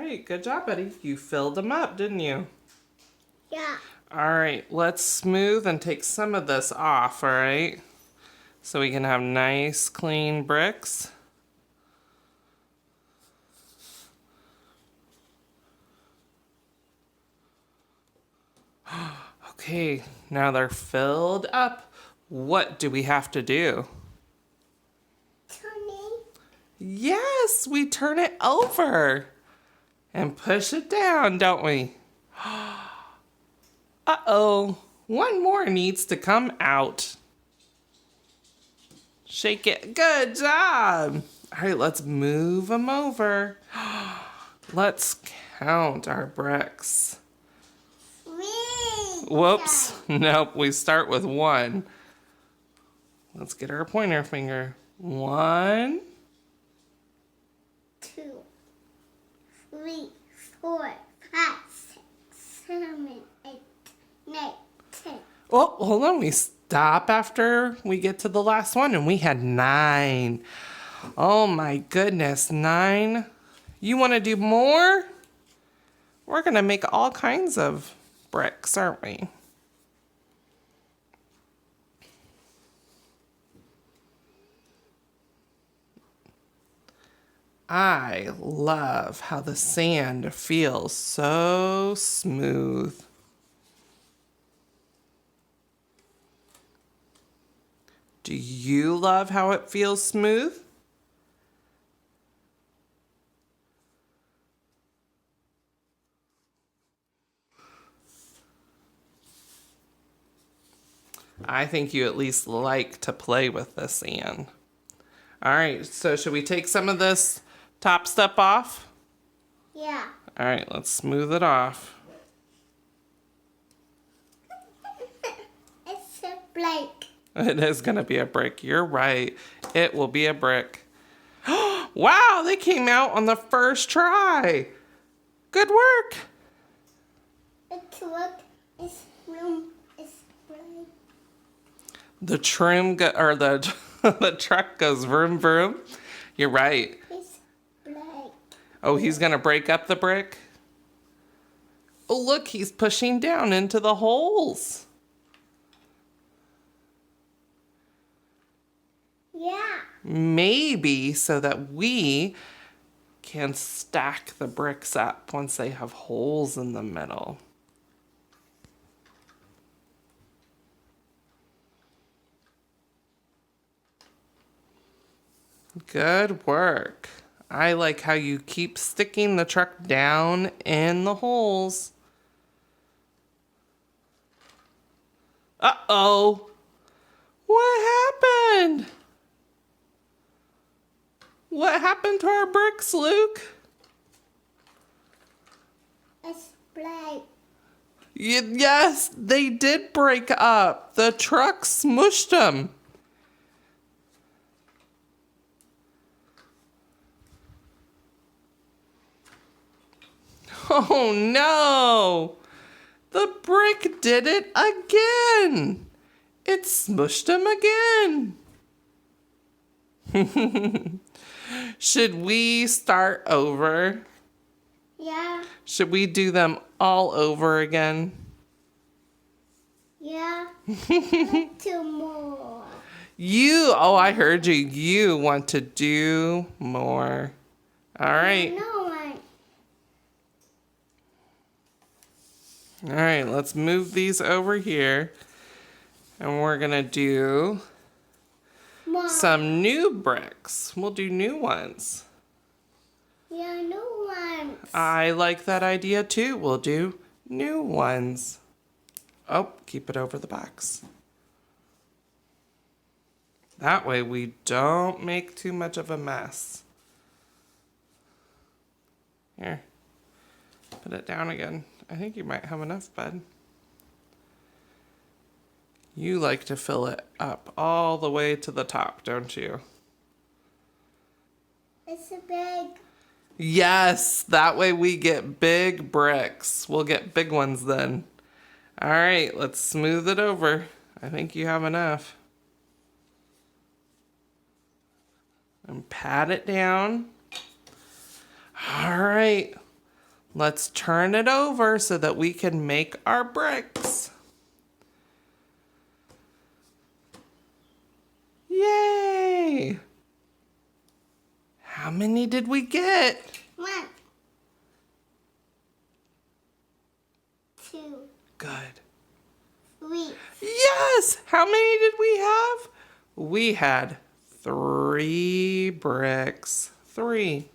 right, good job, buddy. You filled them up, didn't you? Yeah. All right, let's smooth and take some of this off, all right? So we can have nice, clean bricks. Okay, now they're filled up. What do we have to do? Turning. Yes, we turn it over and push it down, don't we? Uh-oh, one more needs to come out. Shake it. Good job. All right, let's move them over. Let's count our bricks. 3. Whoops. Nope, we start with 1. Let's get our pointer finger. 1, 2, 3, 4, 5, 6, 7, 8, 9, 10. Oh, hold on. We stop after we get to the last one, and we had 9. Oh my goodness, 9. You want to do more? We're going to make all kinds of bricks, aren't we? I love how the sand feels so smooth. Do you love how it feels smooth? I think you at least like to play with the sand. All right, so should we take some of this top stuff off? Yeah. All right, let's smooth it off. It's a break. It is going to be a brick. You're right. It will be a brick. Wow, they came out on the first try. Good work. The truck is room is break. The the truck goes vroom vroom. You're right. It's break. Oh, he's going to break up the brick? Oh, look, he's pushing down into the holes. Yeah. Maybe so that we can stack the bricks up once they have holes in the middle. Good work. I like how you keep sticking the truck down in the holes. Uh-oh. What happened? What happened to our bricks, Luke? It's break. Yes, they did break up. The truck smushed them. Oh no! The brick did it again! It smushed him again! Should we start over? Yeah. Should we do them all over again? Yeah. 2 more. I heard you. You want to do more. All right. No one. All right, let's move these over here. And we're going to do More. some new bricks. We'll do new ones. Yeah, no one. I like that idea too. We'll do new ones. Oh, keep it over the box. That way we don't make too much of a mess. Here, put it down again. I think you might have enough, bud. You like to fill it up all the way to the top, don't you? It's a big. Yes, that way we get big bricks. We'll get big ones then. All right, let's smooth it over. I think you have enough. And pat it down. All right, Let's turn it over so that we can make our bricks. Yay! How many did we get? 1, 2, Good. 3. Yes! How many did we have? We had 3 bricks. 3.